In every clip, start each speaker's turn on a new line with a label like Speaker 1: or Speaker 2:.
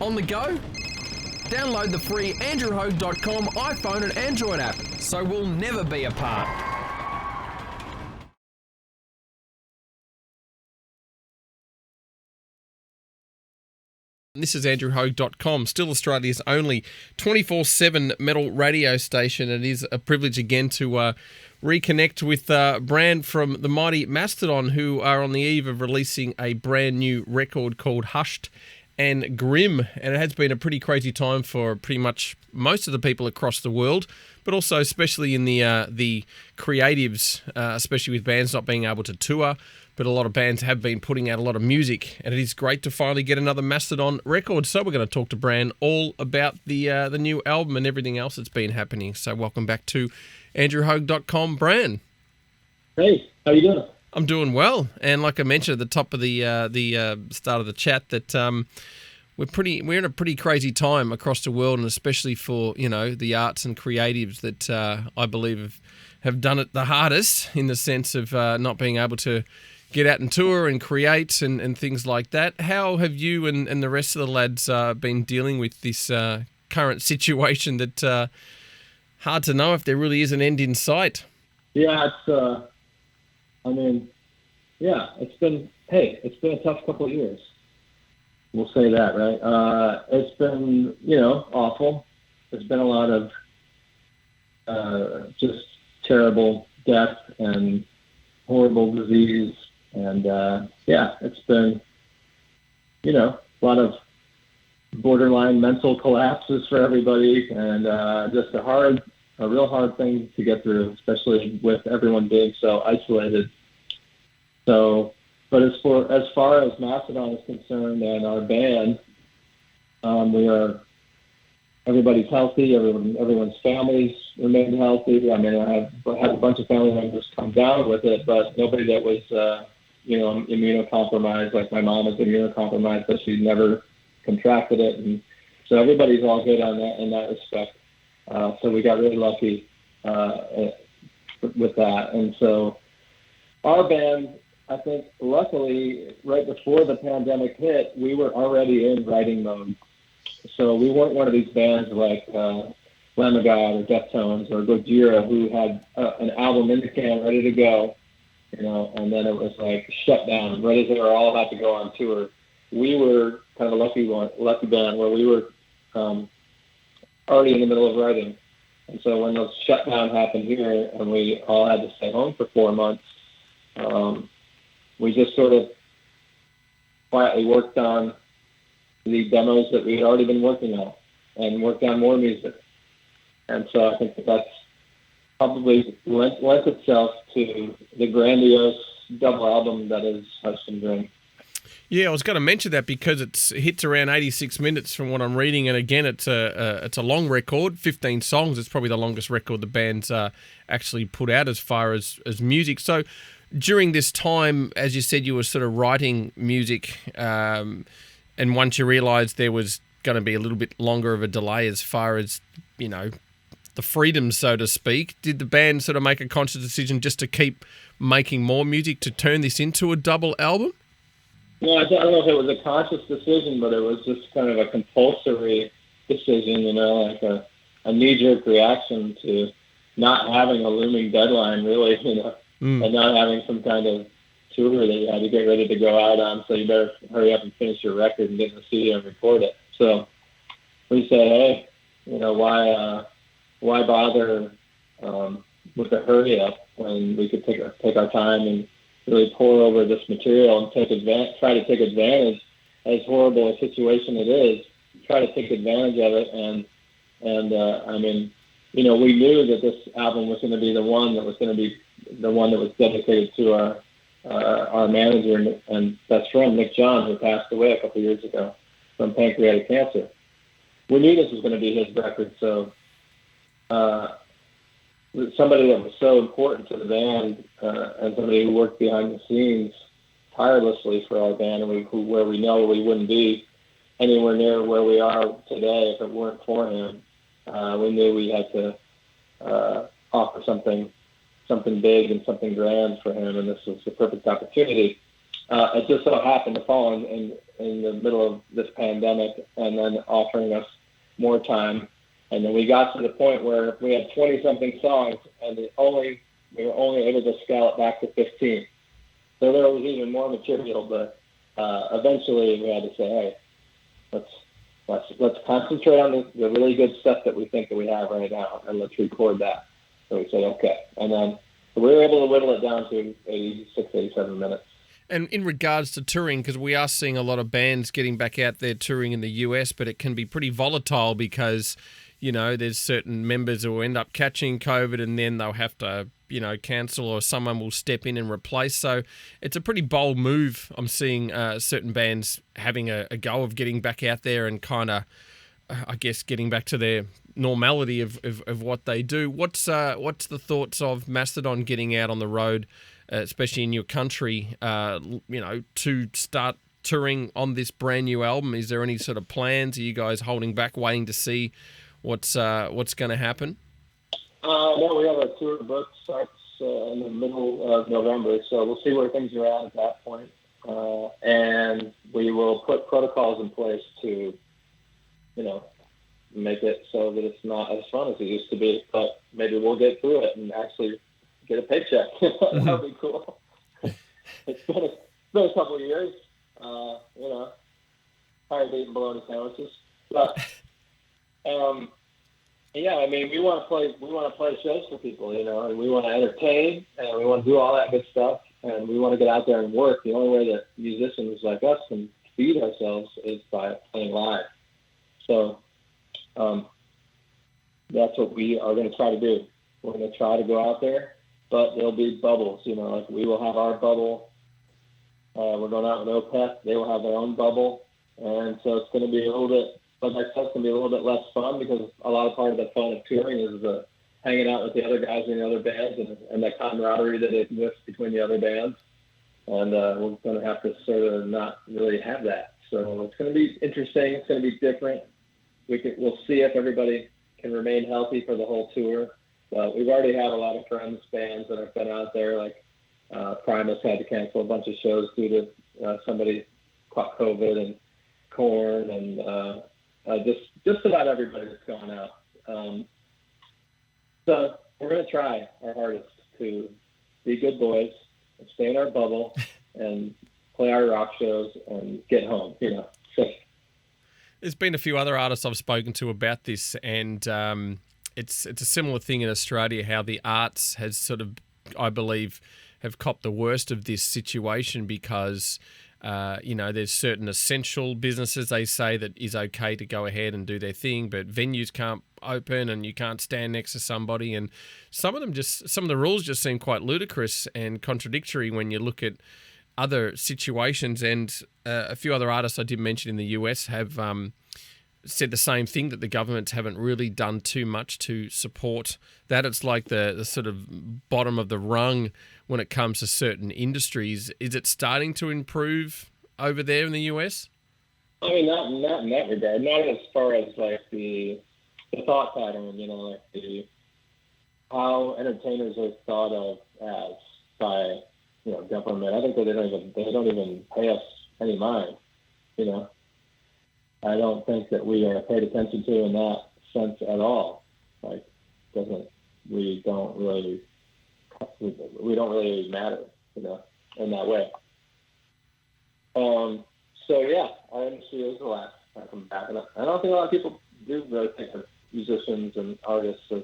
Speaker 1: On the go? Download the free andrewhogue.com iPhone and Android app so we'll never be apart.
Speaker 2: This is andrewhogue.com, still Australia's only 24/7 metal radio station. It is a privilege again to reconnect with Brann from the mighty Mastodon, who are on the eve of releasing a brand new record called Hushed and Grim. And it has been a pretty crazy time for pretty much most of the people across the world, but also especially in the creatives, especially with bands not being able to tour. But a lot of bands have been putting out a lot of music, and it is great to finally get another Mastodon record. So we're going to talk to Brann all about the new album and everything else that's been happening. So welcome back to andrewhogue.com, Brann.
Speaker 3: Hey, how you doing?
Speaker 2: I'm doing well, and like I mentioned at the top of the start of the chat, that we're in a pretty crazy time across the world, and especially for the arts and creatives that I believe have done it the hardest, in the sense of not being able to get out and tour and create and things like that. How have you and the rest of the lads been dealing with this current situation that hard to know if there really is an end in sight?
Speaker 3: Yeah, it's been a tough couple of years. We'll say that, right? It's been, awful. There's been a lot of just terrible death and horrible disease. And, it's been, a lot of borderline mental collapses for everybody, and just a real hard thing to get through, especially with everyone being so isolated. So, but as far as Mastodon is concerned and our band, everybody's healthy. Everyone's families remain healthy. I mean, I had a bunch of family members come down with it, but nobody that was, immunocompromised. Like my mom is immunocompromised, but she never contracted it, and so everybody's all good on that in that respect. So we got really lucky with that, and so our band, I think, luckily, right before the pandemic hit, we were already in writing mode. So we weren't one of these bands like Lamb of God or Deftones or Gojira, who had an album in the can ready to go, and then it was like shut down right as they were all about to go on tour. We were kind of a lucky band where we were already in the middle of writing. And so when those shutdown happened here and we all had to stay home for 4 months, we just sort of quietly worked on the demos that we had already been working on and worked on more music. And so I think that's probably lent itself to the grandiose double album that is Hushed and Grim.
Speaker 2: Yeah, I was going to mention that because it hits around 86 minutes from what I'm reading, and again, it's a long record, 15 songs. It's probably the longest record the band's actually put out as far as music. So during this time, as you said, you were sort of writing music, and once you realised there was going to be a little bit longer of a delay as far as, the freedom, so to speak, did the band sort of make a conscious decision just to keep making more music to turn this into a double album?
Speaker 3: No, I don't know if it was a conscious decision, but it was just kind of a compulsory decision, like a knee-jerk reaction to not having a looming deadline, really, and not having some kind of tour that you had to get ready to go out on, so you better hurry up and finish your record and get in the studio and record it. So we said, hey, why bother with a hurry up when we could take our time and really pour over this material and try to take advantage, as horrible a situation it is, try to take advantage of it. And we knew that this album was going to be the one that was dedicated to our manager and best friend, Nick John, who passed away a couple of years ago from pancreatic cancer. We knew this was going to be his record, so somebody that was so important to the band and somebody who worked behind the scenes tirelessly for our band, and where we know we wouldn't be anywhere near where we are today if it weren't for him. We knew we had to offer something big and something grand for him, and this was the perfect opportunity. It just so happened to fall in in the middle of this pandemic and then offering us more time. And then we got to the point where we had 20-something songs, and we were only able to scale it back to 15. So there was even more material, but eventually we had to say, hey, let's concentrate on the really good stuff that we think that we have right now, and let's record that. So we said, okay. And then we were able to whittle it down to 86, 87 minutes.
Speaker 2: And in regards to touring, because we are seeing a lot of bands getting back out there touring in the US, but it can be pretty volatile because, you know, there's certain members who end up catching COVID and then they'll have to, you know, cancel, or someone will step in and replace. So it's a pretty bold move. I'm seeing certain bands having a go of getting back out there and kind of, I guess, getting back to their normality of what they do. What's the thoughts of Mastodon getting out on the road, especially in your country, you know, to start touring on this brand new album? Is there any sort of plans? Are you guys holding back, waiting to see what's going to happen?
Speaker 3: No, we have a tour booked, starts in the middle of November, so we'll see where things are at that point. And we will put protocols in place to, you know, make it so that it's not as fun as it used to be, but maybe we'll get through it and actually get a paycheck. That would be cool. It's been a couple of years, you know, tired of eating bologna sandwiches, but yeah, I mean, we want to play shows for people, you know, and we want to entertain, and we want to do all that good stuff, and we want to get out there and work. The only way that musicians like us can feed ourselves is by playing live. So that's what we are going to try to do. We're going to try to go out there, but there'll be bubbles, you know, like we will have our bubble. We're going out with OPEC. They will have their own bubble. And so it's going to be a little bit, like I said, it's going to be a little bit less fun, because a lot of part of the fun of touring is hanging out with the other guys in the other bands and that camaraderie that exists between the other bands. And we're going to have to sort of not really have that. So it's going to be interesting. It's going to be different. We'll see if everybody can remain healthy for the whole tour. We've already had a lot of friends, bands that have been out there, like Primus had to cancel a bunch of shows due to somebody caught COVID, and Korn, and just about everybody that's gone out. So we're going to try our hardest to be good boys and stay in our bubble and play our rock shows and get home, you know. So,
Speaker 2: there's been a few other artists I've spoken to about this, and it's a similar thing in Australia, how the arts has sort of, I believe, have copped the worst of this situation because, you know, there's certain essential businesses they say that is okay to go ahead and do their thing, but venues can't open and you can't stand next to somebody. And some of the rules just seem quite ludicrous and contradictory when you look at other situations. And a few other artists I did mention in the US have said the same thing, that the governments haven't really done too much to support that. It's like the sort of bottom of the rung when it comes to certain industries. Is it starting to improve over there in the US?
Speaker 3: I mean, not in that regard. Not as far as like the thought pattern, you know, like how entertainers are thought of as by, you know, government. I think that they don't even pay us any mind, you know. I don't think that we are paid attention to in that sense at all. Like, we don't really matter, you know, in that way. So yeah, our industry is the last to come back, and I don't think a lot of people do really think of musicians and artists as,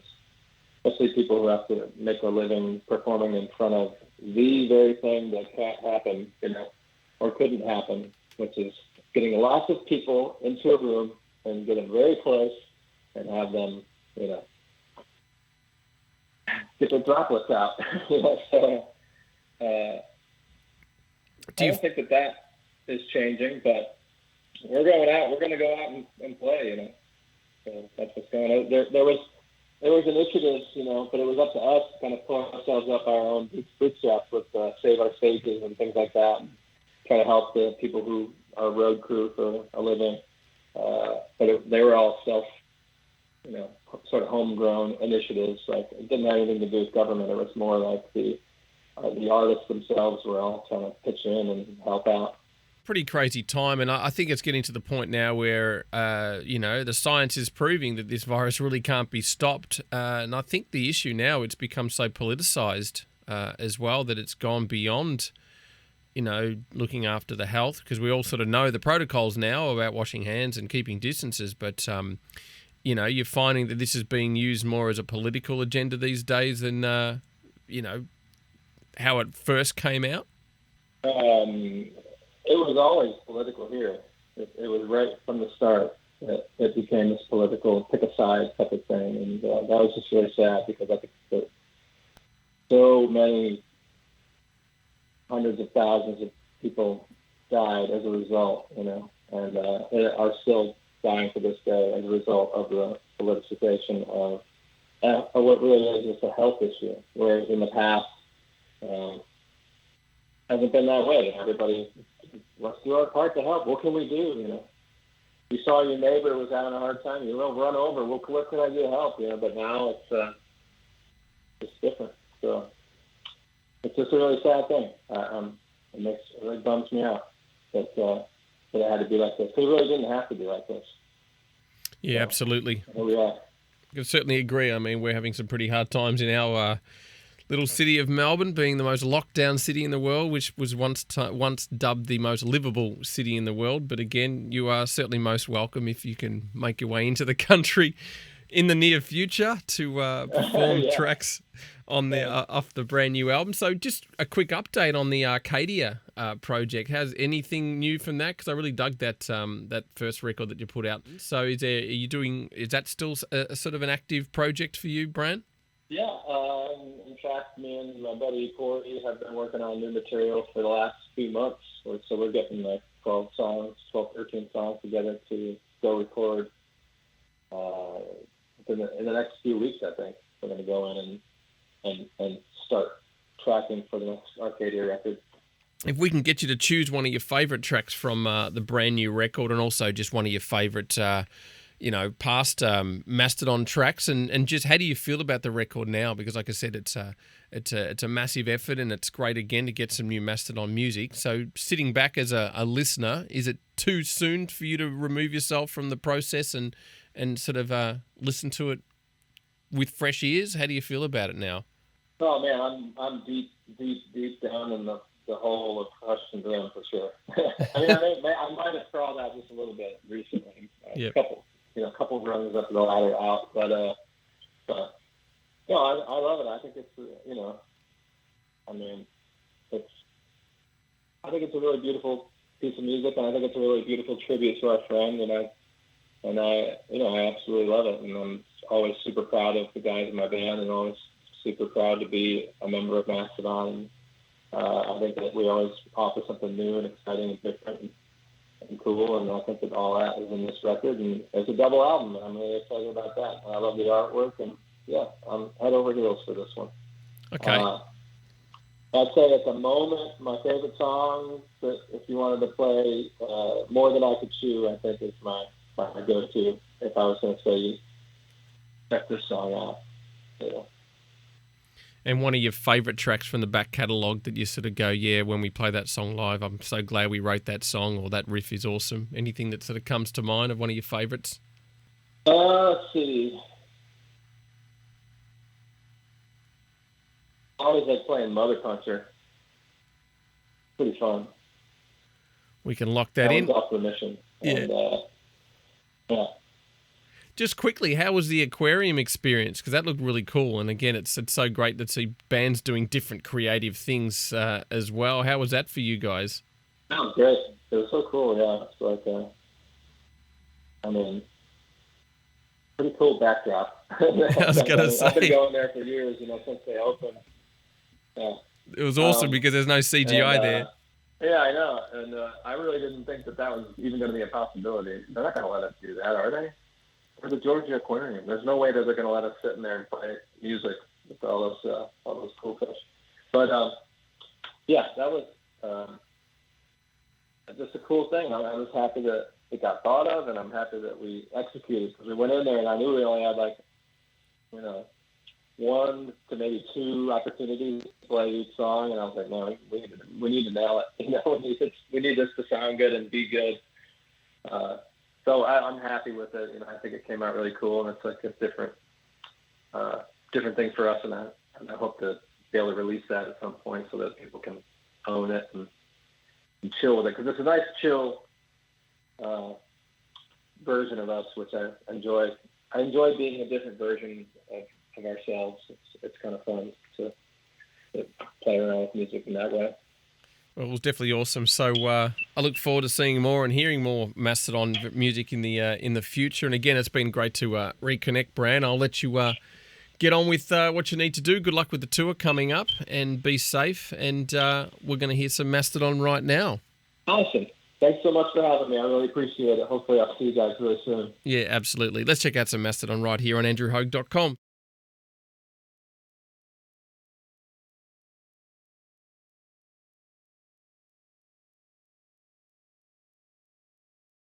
Speaker 3: especially people who have to make a living performing in front of the very thing that can't happen, you know, or couldn't happen, which is getting lots of people into a room and get them very close and have them, you know, get their droplets out. You know, so I don't think that is changing, but we're going out. We're going to go out and play, you know. So that's what's going on. There was initiatives, you know, but it was up to us to kind of pull ourselves up our own bootstraps with Save Our Stages and things like that, and try to help the people who are road crew for a living. But they were all you know, sort of homegrown initiatives. Like, it didn't have anything to do with government. It was more like the artists themselves were all trying to pitch in and help out.
Speaker 2: pretty crazy time, and I think it's getting to the point now where, the science is proving that this virus really can't be stopped. And I think the issue now, it's become so politicized as well that it's gone beyond, looking after the health, because we all sort of know the protocols now about washing hands and keeping distances, but, you're finding that this is being used more as a political agenda these days than, how it first came out.
Speaker 3: It was always political here. It was right from the start that it became this political pick a side type of thing, and that was just really sad because I think that so many hundreds of thousands of people died as a result, and are still dying to this day as a result of the politicization of what really is just a health issue, whereas in the past hasn't been that way. Everybody, let's do our part to help. What can we do? You saw your neighbor was having a hard time, run over. What can I do to help? But now it's different. So it's just a really sad thing. It really bums me out that it had to be like this. It really didn't have to be like this.
Speaker 2: Yeah, absolutely.
Speaker 3: Here we are.
Speaker 2: I can certainly agree. I mean, we're having some pretty hard times in our little city of Melbourne, being the most locked-down city in the world, which was once dubbed the most livable city in the world. But again, you are certainly most welcome if you can make your way into the country in the near future to perform tracks on off the brand new album. So just a quick update on the Arcadia project. Has anything new from that? Because I really dug that that first record that you put out. So is that still a sort of an active project for you, Brann?
Speaker 3: Yeah, in fact, me and my buddy Corey have been working on new material for the last few months. So we're getting like 12, 13 songs together to go record in the next few weeks, I think. We're going to go in and start tracking for the next Arcadia record.
Speaker 2: If we can get you to choose one of your favourite tracks from the brand new record, and also just one of your favourite past Mastodon tracks, and just how do you feel about the record now? Because like I said, it's a massive effort, and it's great again to get some new Mastodon music. So sitting back as a listener, is it too soon for you to remove yourself from the process and sort of listen to it with fresh ears? How do you feel about it now?
Speaker 3: Oh man, I'm deep down in the hole of Hush and Bloom for sure. I mean, I might have crawled out just a little bit recently,
Speaker 2: Yep.
Speaker 3: A couple runs up the ladder out, but I love it. I think it's I think it's a really beautiful piece of music, and I think it's a really beautiful tribute to our friend, and I absolutely love it, and I'm always super proud of the guys in my band, and always super proud to be a member of Mastodon. I think that we always offer something new and exciting and different and cool, and I think that all that is in this record, and it's a double album, and I'm really excited about that. And I love the artwork, and I'm head over heels for this one.
Speaker 2: Okay.
Speaker 3: I'd say at the moment, my favorite song, that if you wanted to play More Than I Could Chew, I think is my go-to if I was going to say, check this song out. Yeah.
Speaker 2: And one of your favourite tracks from the back catalogue that you sort of go, yeah, when we play that song live, I'm so glad we wrote that song, or that riff is awesome. Anything that sort of comes to mind of one of your favourites?
Speaker 3: Let's see. I always like playing Mother Puncher. Pretty fun.
Speaker 2: We can lock that in.
Speaker 3: Was off the mission.
Speaker 2: Yeah.
Speaker 3: And,
Speaker 2: Just quickly, how was the aquarium experience? Because that looked really cool. And again, it's so great to see bands doing different creative things as well. How was that for you guys?
Speaker 3: That was great. It was so cool, yeah. It's like, pretty cool backdrop.
Speaker 2: I was going to say.
Speaker 3: I've been going there for years, since they opened. Yeah.
Speaker 2: It was awesome because there's no CGI there.
Speaker 3: Yeah, I know. And I really didn't think that was even going to be a possibility. They're not going to let us do that, are they? Or the Georgia Aquarium. There's no way that they're going to let us sit in there and play music with all those cool fish. But that was just a cool thing. I was happy that it got thought of, and I'm happy that we executed, because we went in there and I knew we only had 1 to maybe 2 opportunities to play each song, and I was like, no, we need to nail it. We need this to sound good and be good. So I'm happy with it. I think it came out really cool, and it's like a different thing for us, and I hope to be able to release that at some point so that people can own it and chill with it, because it's a nice chill version of us, which I enjoy. I enjoy being a different version of ourselves. It's kind of fun to play around with music in that way.
Speaker 2: Well, it was definitely awesome. So I look forward to seeing more and hearing more Mastodon music in the future. And again, it's been great to reconnect, Brann. I'll let you get on with what you need to do. Good luck with the tour coming up, and be safe. And we're going to hear some Mastodon right now.
Speaker 3: Awesome. Thanks so much for having me. I really appreciate it. Hopefully I'll see you guys really soon.
Speaker 2: Yeah, absolutely. Let's check out some Mastodon right here on andrewhogue.com.